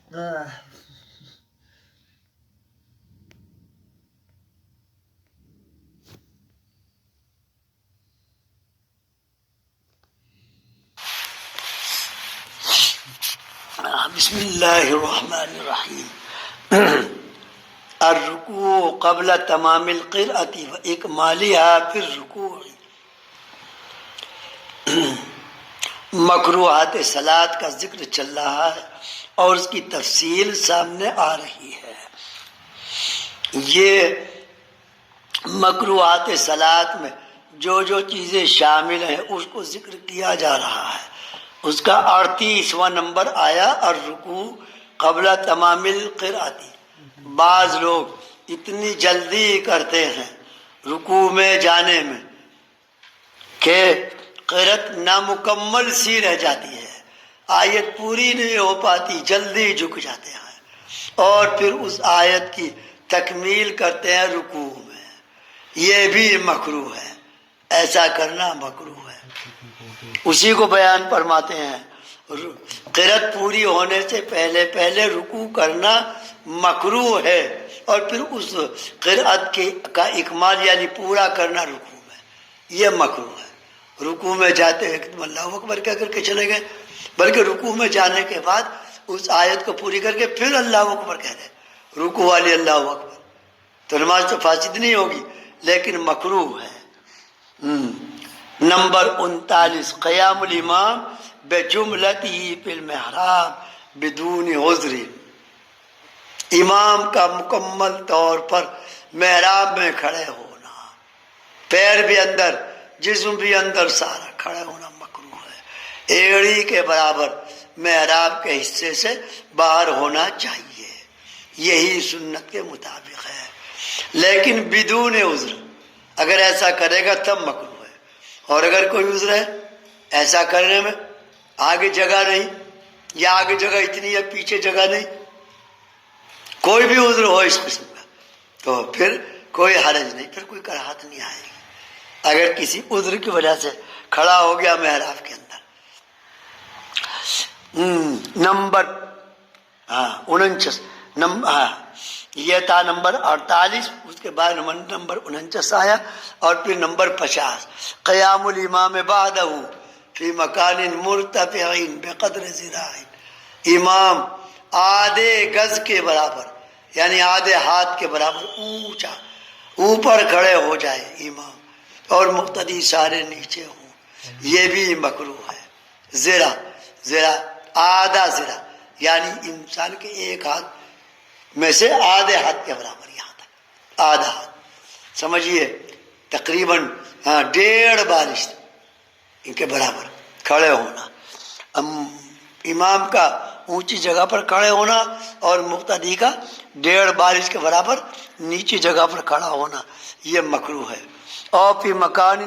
بسم اللہ الرحمن الرحیم. الرکوع قبل تمام القرأۃ و اکمالها فی الرکوع. مکروہات صلاۃ کا ذکر چل رہا ہے اور اس کی تفصیل سامنے آ رہی ہے. یہ مکروہات صلاۃ میں جو جو چیزیں شامل ہیں اس کو ذکر کیا جا رہا ہے. اس کا 38واں نمبر آیا الرکوع قبل تمام القرأۃ. بعض لوگ اتنی جلدی کرتے ہیں رکوع میں جانے میں کہ قرأت نامکمل سی رہ جاتی ہے، آیت پوری نہیں ہو پاتی، جلدی جھک جاتے ہیں اور پھر اس آیت کی تکمیل کرتے ہیں رکوع میں. یہ بھی مکروہ ہے، ایسا کرنا مکروہ ہے. اسی کو بیان فرماتے ہیں قرأت پوری ہونے سے پہلے پہلے رکوع کرنا مکروہ ہے اور پھر اس قرأت کا اکمال یعنی پورا کرنا رکوع میں، یہ مکروہ ہے. رکوع میں جاتے ہیں تم اللہ اکبر کہہ کر کے چلے گئے، بلکہ رکوع میں جانے کے بعد اس آیت کو پوری کر کے پھر اللہ اکبر کہہ دیں، رکوع والی اللہ اکبر، تو نماز تو فاسد نہیں ہوگی لیکن مکروہ ہے. نمبر 39 قیام الامام بجملتہ فی المحراب بدون عذر. امام کا مکمل طور پر محراب میں کھڑے ہونا، پیر بھی اندر جسم بھی اندر، سارا کھڑے ہونا مکروہ ہے. ایڑی کے برابر محراب کے حصے سے باہر ہونا چاہیے، یہی سنت کے مطابق ہے. لیکن بدون عذر، اگر ایسا کرے گا تب مکروہ ہے. اور اگر کوئی عذر ہے ایسا کرنے میں، آگے جگہ نہیں یا آگے جگہ اتنی ہے پیچھے جگہ نہیں، کوئی بھی عذر ہو اس قسم کا، تو پھر کوئی حرج نہیں، پھر کوئی کراہت نہیں آئے گی. اگر کسی عذر کی وجہ سے کھڑا ہو گیا محراب کے اندر. نمبر 49 یہ تھا نمبر 48. اس کے بعد نمبر 49 آیا اور پھر نمبر 50 قیام الامام بعدہ فی مکان مرتفع بقدر ذراع. امام آدھے گز کے برابر یعنی آدھے ہاتھ کے برابر اونچا اوپر کھڑے ہو جائے امام اور مقتدی سارے نیچے ہوں، یہ بھی مکروہ ہے. ذرا آدھا ذرا یعنی انسان کے ایک ہاتھ میں سے آدھے ہاتھ کے برابر، یہاں تک آدھا ہاتھ سمجھیے، تقریباً 1.5 بالش ان کے برابر کھڑے ہونا. امام کا اونچی جگہ پر کھڑے ہونا اور مقتدی کا 1.5 بالش کے برابر نیچی جگہ پر کھڑا ہونا، یہ مکروہ ہے. اور فی مکان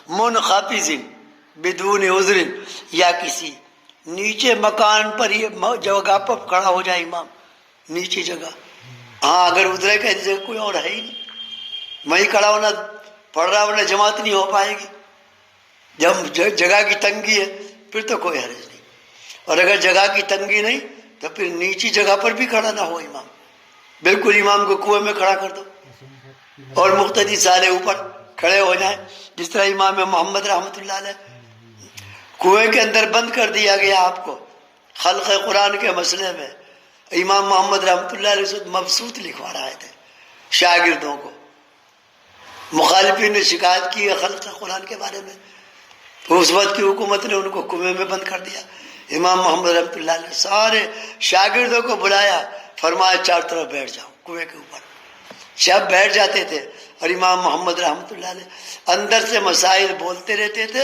منخفض بدون عذر، یا کسی نیچے مکان پر یہ جگہ پر کھڑا ہو جائے امام، نیچی جگہ. اگر ادھر کہ کوئی اور ہے ہی نہیں، وہیں کھڑا ہونا پڑ رہا، ورنہ جماعت نہیں ہو پائے گی. جب جگہ کی تنگی ہے پھر تو کوئی حرج نہیں، اور اگر جگہ کی تنگی نہیں تو پھر نیچی جگہ پر بھی کھڑا نہ ہو امام، بالکل امام کو کنویں میں کھڑا کر دو اور مقتدی سارے اوپر کھڑے ہو جائیں. جس طرح امام محمد رحمۃ اللہ علیہ کنویں کے اندر بند کر دیا گیا آپ کو خلق قرآن کے مسئلے میں. امام محمد رحمۃ اللہ علیہ مبسوط لکھوا رہے تھے شاگردوں کو، مخالفین نے شکایت کی ہے خلق قرآن کے بارے میں، تو اس وقت کی حکومت نے ان کو کنویں میں بند کر دیا. امام محمد رحمۃ اللہ علیہ سارے شاگردوں کو بلایا، فرمایا چار طرف بیٹھ جاؤ کنویں کے اوپر. سب بیٹھ جاتے تھے اور امام محمد رحمۃ اللہ علیہ اندر سے مسائل بولتے رہتے تھے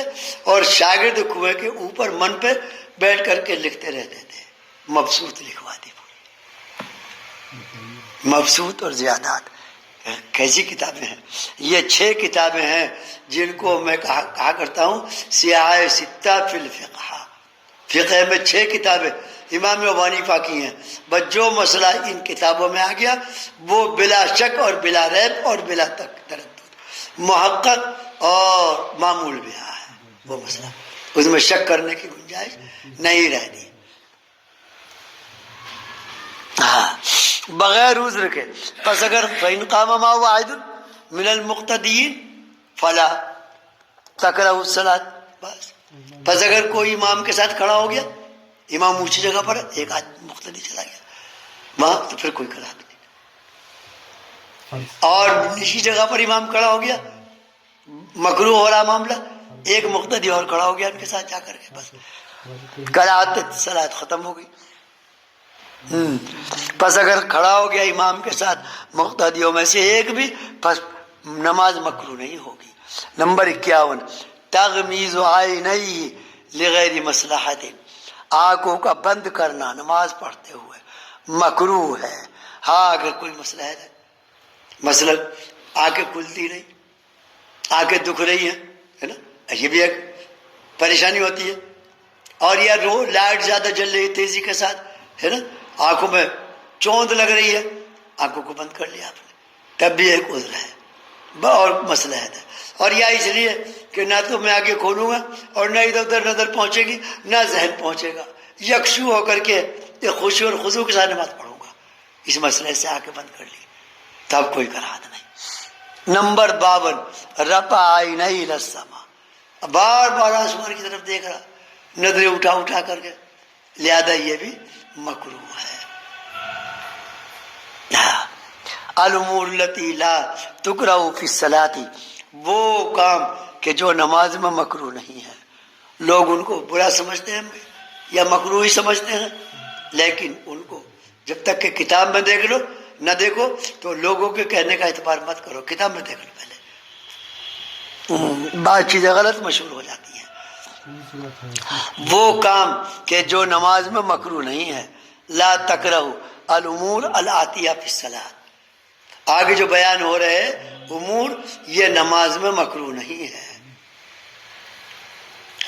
اور شاگرد کنویں کے اوپر من پہ بیٹھ کر کے لکھتے رہتے تھے. مبسوط لکھوا دی، مبسوط اور زیادات. کیسی کتابیں ہیں یہ؟ 6 کتابیں ہیں جن کو میں کہا کرتا ہوں سیاہ ستہ فی الفقہ. فقہ میں 6 کتابیں امام ابو حنیفہ کی ہیں، بس جو مسئلہ ان کتابوں میں آ گیا وہ بلا شک اور بلا ریب اور بلا تردد محقق اور معمول بھی ہے وہ مسئلہ، اس میں شک کرنے کی گنجائش نہیں رہتی. ہاں بغیر عذر کے. پس اگر فَإِنْ قَامَ مَعَهُ وَاحِدٌ مِنَ الْمُقْتَدِيِّينَ فَلَا تَكْرَهُ الصَّلَاةُ. بس پس اگر کوئی امام کے ساتھ کھڑا ہو گیا، امام اونچی جگہ پر ہے، ایک آدمی مقتدی چلا گیا وہاں، تو پھر کوئی کراہت نہیں. اور نیچی جگہ پر امام کھڑا ہو گیا، مکروہ ہو رہا معاملہ، ایک مقتدی اور کھڑا ہو گیا ان کے ساتھ جا کر کے، بس کراہت صلاۃ ختم ہو گئی. پس اگر کھڑا ہو گیا امام کے ساتھ مقتدیوں میں سے ایک بھی، پس نماز مکروہ نہیں ہوگی. نمبر 51 تغمیز عینیہ لغیر مصلحت. آنکھوں کا بند کرنا نماز پڑھتے ہوئے مکروہ ہے. ہاں اگر کوئی مصلحت ہے، مثلا آنکھیں کھلتی نہیں، آنکھیں دکھ رہی ہیں، ہے نا، یہ بھی ایک پریشانی ہوتی ہے. اور یا لائٹ زیادہ جل رہی ہے تیزی کے ساتھ، ہے نا، آنکھوں میں چوند لگ رہی ہے، آنکھوں کو بند کر لیا آپ نے، تب بھی ایک عذر ہے اور مصلحت ہے. اور یا اس لیے کہ نہ تو میں آگے کھولوں گا اور نہ ادھر ادھر نظر پہنچے گی، نہ ذہن پہنچے گا، یکشو ہو کر کے خوشی اور خضوع کے ساتھ نماز پڑھوں گا، اس مسئلے سے آنکھیں بند کر لی، تب کوئی کراہت نہیں. نمبر 52 رفع عینیہ الی السماء. بار بار آسمان کی طرف دیکھ رہا، نظریں اٹھا اٹھا کر کے، لہذا یہ بھی مکروہ ہے. الامور التی لا تکرہ فی الصلاۃ. وہ کام کہ جو نماز میں مکروہ نہیں ہے، لوگ ان کو برا سمجھتے ہیں یا مکروہ ہی سمجھتے ہیں، لیکن ان کو جب تک کہ کتاب میں دیکھ لو نہ دیکھو تو لوگوں کے کہنے کا اعتبار مت کرو، کتاب میں دیکھ لو پہلے. بعض چیزیں غلط مشہور ہو جاتی ہیں. وہ کام کہ جو نماز میں مکروہ نہیں ہے، لا تکرہ الامور الآتیہ فی الصلاۃ. آگے جو بیان ہو رہے امور یہ نماز میں مکروہ نہیں ہے.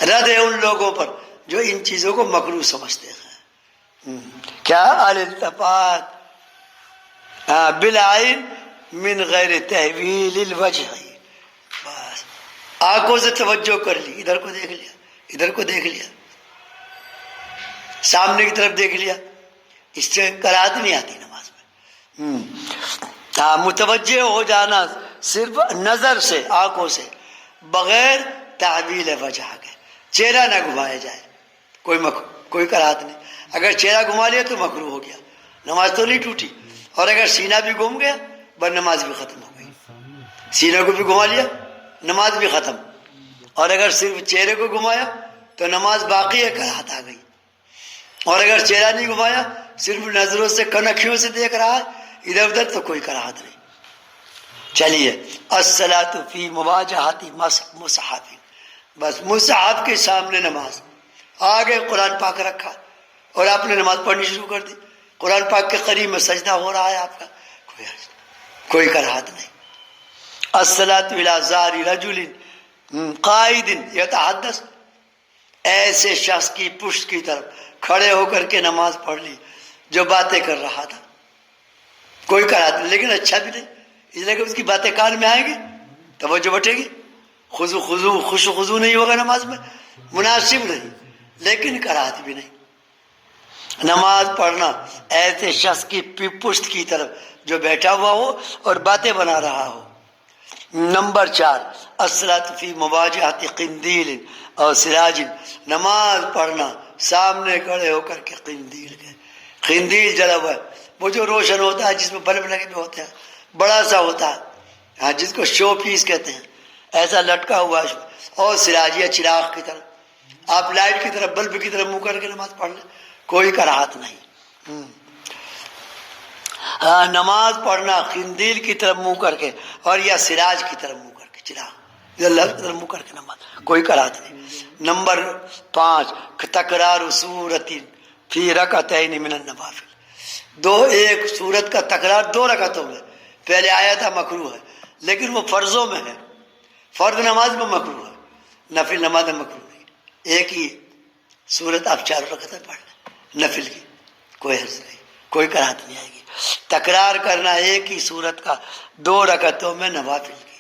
رد ہے ان لوگوں پر جو ان چیزوں کو مکروہ سمجھتے ہیں. کیا الالتفات بالعین من غیر تحویل الوجہ. بس آنکھوں سے توجہ کر لی، ادھر کو دیکھ لیا، ادھر کو دیکھ لیا، سامنے کی طرف دیکھ لیا، اس سے کراہت نہیں آتی نماز میں. متوجہ ہو جانا صرف نظر سے، آنکھوں سے، بغیر تعویل وجہ کے، چہرہ نہ گھمایا جائے، کوئی کراہت نہیں. اگر چہرہ گھما لیا تو مکروہ ہو گیا، نماز تو نہیں ٹوٹی. اور اگر سینہ بھی گھوم گیا بس نماز بھی ختم ہو گئی. سینہ کو بھی گھما لیا نماز بھی ختم. اور اگر صرف چہرے کو گھمایا تو نماز باقی ہے، کراہت آ گئی. اور اگر چہرہ نہیں گھمایا، صرف نظروں سے کنکھیوں سے دیکھ رہا ہے ادھر ادھر، تو کوئی کراہت نہیں. چلیے الصلاۃ فی مواجہۃ مصحف. بس مصحف کے سامنے نماز، آگے قرآن پاک رکھا اور آپ نے نماز پڑھنی شروع کر دی، قرآن پاک کے قریب میں سجدہ ہو رہا ہے آپ کا، کوئی کراہت نہیں. الصلاۃ الی ظہر رجل قائد یتحدث. ایسے شخص کی پشت کی طرف کھڑے ہو کر کے نماز پڑھ لی جو باتیں کر رہا تھا، کوئی کراہت نہیں، لیکن اچھا بھی نہیں، اس لیے کہ اس کی باتیں کان میں آئیں گی، توجہ بٹے گی، خوش خضو نہیں ہوگا نماز میں، مناسب نہیں، لیکن کراہت بھی نہیں. نماز پڑھنا ایسے شخص کی پشت کی طرف جو بیٹھا ہوا ہو اور باتیں بنا رہا ہو. نمبر 4 الصلاۃ فی مواجہۃ قندیل اور سراج. نماز پڑھنا سامنے کھڑے ہو کر کے قندیل کے، قندیل جلا ہوا ہے، وہ جو روشن ہوتا ہے جس میں بلب لگے ہوئے ہوتے ہیں، بڑا سا ہوتا ہے، ہاں، جس کو شو پیس کہتے ہیں، ایسا لٹکا ہوا ہے. اور سراج یا چراغ کی طرف، آپ لائٹ کی طرف، بلب کی طرف منہ کر کے نماز پڑھ لیں، کوئی کراہت نہیں. نماز پڑھنا قندیل کی طرف منہ کر کے اور یا سراج کی طرف منہ کر کے، چراغ یا لائٹ کی طرف منہ کر کے نماز، کوئی کراہت نہیں. نمبر 5 تکرار سورۃ فی رکعتین من النوافل. ایک سورت کا تکرار 2 رکعتوں میں. پہلے آیا تھا مکروہ ہے، لیکن وہ فرضوں میں ہے، فرض نماز میں مکروہ ہے، نفل نماز میں مکروہ نہیں. ایک ہی سورت آپ 4 رکعتیں پڑھ لیں نفل کی، کوئی حرج نہیں، کوئی کراہت نہیں آئے گی. تکرار کرنا ایک ہی سورت کا 2 رکعتوں میں نوافل کی.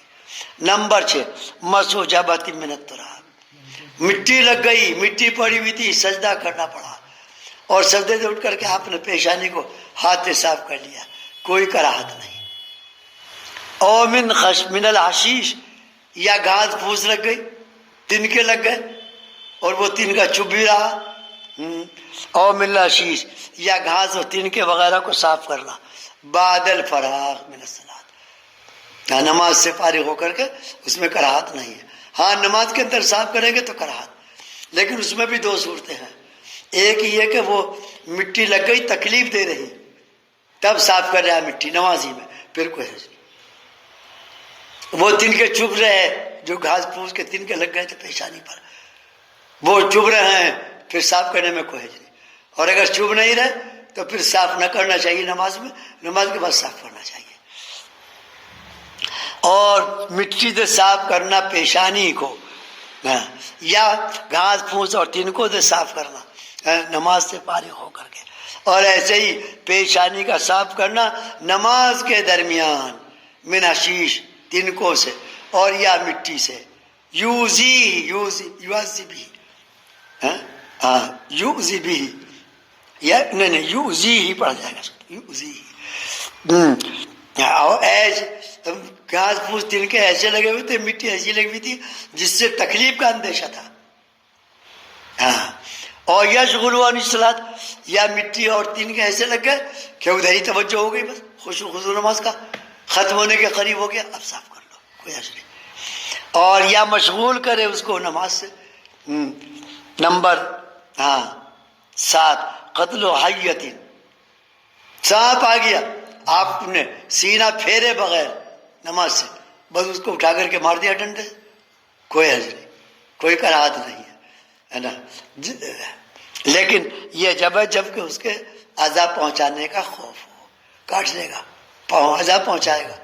نمبر 6 مسح جبہۃ من التراب. مٹی لگ گئی، مٹی پڑی ہوئی تھی، سجدہ کرنا پڑا، اور سجدے سے اٹھ کر کے آپ نے پیشانی کو ہاتھ سے صاف کر لیا، کوئی کراہت نہیں۔ او من الحشیش، یا گھاس پھوس لگ گئی، تنکے لگ گئے اور وہ تنکا چبھ بھی رہا، او من الحشیش، یا گھاس اور تنکے وغیرہ کو صاف کرنا بعد الفراغ من الصلاۃ، نماز سے فارغ ہو کر کے، اس میں کراہت نہیں ہے۔ ہاں نماز کے اندر صاف کریں گے تو کراہت، لیکن اس میں بھی دو صورتیں ہیں، ایک یہ کہ وہ مٹی لگ گئی تکلیف دے رہی تب صاف کر رہا ہے مٹی نمازی میں، پھر کوئی حرج نہیں۔ وہ تنکے چبھ رہے ہیں، جو گھاس پھوس کے تنکے لگ گئے تھے پیشانی پر، وہ چبھ رہے ہیں، پھر صاف کرنے میں کوئی حرج نہیں۔ اور اگر چبھ نہیں رہے تو پھر صاف نہ کرنا چاہیے نماز میں، نماز کے بعد صاف کرنا چاہیے۔ اور مٹی سے صاف کرنا پیشانی کو، یا گھاس پھوس اور تنکوں سے صاف کرنا نماز سے فارغ ہو کر کے، اور ایسے ہی پیشانی کا صاف کرنا نماز کے درمیان من حشیش، تنکوں سے اور یا مٹی سے، یوزی بھی، یوزی بھی، یا نہیں یوزی ہی پڑھ جائے گا، یوزی ہی۔ اور ایسے گھاس پھوس تنکے ایسے لگے ہوئے تھے، مٹی ایسی لگی ہوئی تھی جس سے تکلیف کا اندیشہ تھا، ہاں۔ اور یشغل عن الصلاۃ، یا مٹی اور تنکے ایسے لگ گئے کہ ادھر ہی توجہ ہو گئی، بس خشوع خضوع نماز کا ختم ہونے کے قریب ہو گیا، اب صاف کر لو، کوئی حرج نہیں۔ اور یا مشغول کرے اس کو نماز سے۔ نمبر 7، قتل حیۃ، سانپ آ گیا، آپ نے سینہ پھیرے بغیر نماز سے بس اس کو اٹھا کر کے مار دیا ڈنڈے سے، کوئی حرج نہیں، کوئی کراہت نہیں ہے نا۔ لیکن یہ جب ہے جب کہ اس کے عذاب پہنچانے کا خوف ہو، کاٹ لے گا، عذاب پہنچائے گا،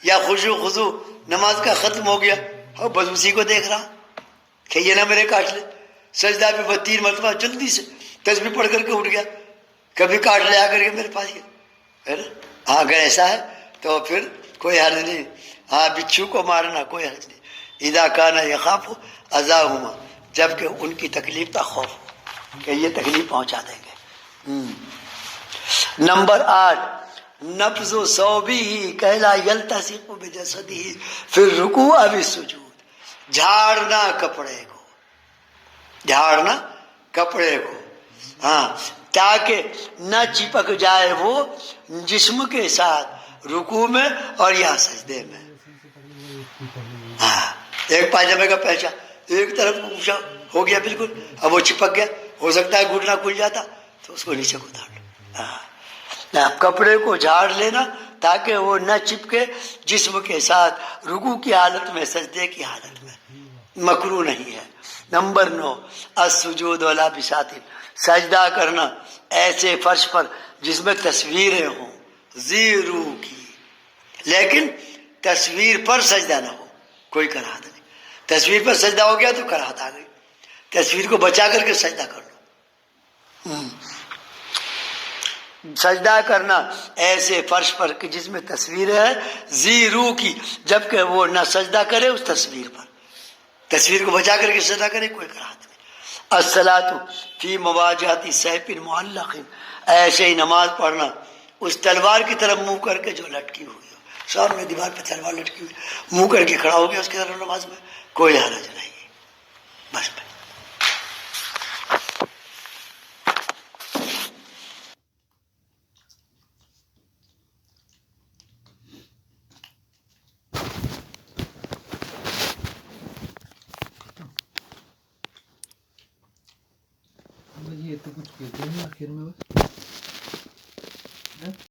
یا خشوع خضوع نماز کا ختم ہو گیا اور بس اسی کو دیکھ رہا کہ یہ نہ میرے کاٹ لے، سجدہ بھی وہ 3 مرتبہ جلدی سے تسبیح پڑھ کر کے اٹھ گیا، کبھی کاٹ لے آ کر کے میرے پاس یہ، اگر ایسا ہے تو پھر کوئی حرج نہیں۔ ہاں بچھو کو مارنا کوئی حرج نہیں، اذا کان یخاف اذاہما، جب کہ ان کی تکلیف کا خوف ہو کہ یہ تکلیف پہنچا دیں گے۔ نمبر 8، نفض ثوبہ کیلا یلتصق بجسدہ فی الرکوع او السجود، جھاڑنا کپڑے کو، جھاڑنا کپڑے کو، ہاں، تاکہ نہ چپک جائے وہ جسم کے ساتھ رکوع میں اور یا سجدے میں۔ ہاں، ایک پاجامے کا پیچا ایک طرف اونچا ہو گیا بالکل، اب وہ چپک گیا، ہو سکتا ہے گھٹنا کھل جاتا تو اس کو نیچے کو اتار لو۔ ہاں، کپڑے کو جھاڑ لینا تاکہ وہ نہ چپکے جسم کے ساتھ رکوع کی حالت میں، سجدے کی حالت میں، مکروہ نہیں ہے۔ نمبر 9، السجود علی بساط، سجدہ کرنا ایسے فرش پر جس میں تصویریں ہوں، زیرو کی، لیکن تصویر پر سجدہ نہ ہو، کوئی کراہت نہیں۔ تصویر پر سجدہ ہو گیا تو کراہت آ گئی، تصویر کو بچا کر کے سجدہ کر لو۔ سجدہ کرنا ایسے فرش پر کہ جس میں تصویریں ہیں، زیرو کی، جبکہ وہ نہ سجدہ کرے اس تصویر پر، تصویر کو بچا کر کے سجدہ کرے، کوئی کراہت نہیں۔ الصلاۃ فی مواجہۃ سیف معلق، ایسے ہی نماز پڑھنا اس تلوار کی طرف منہ کر کے جو لٹکی ہوئی ہو، سامنے دیوار پہ تلوار لٹکی ہوئی، منہ کر کے کھڑا ہو گیا اس کی طرف نماز میں، کوئی حرج نہیں، بس۔ یہ تو کچھ کہتے ہیں آخر میں بس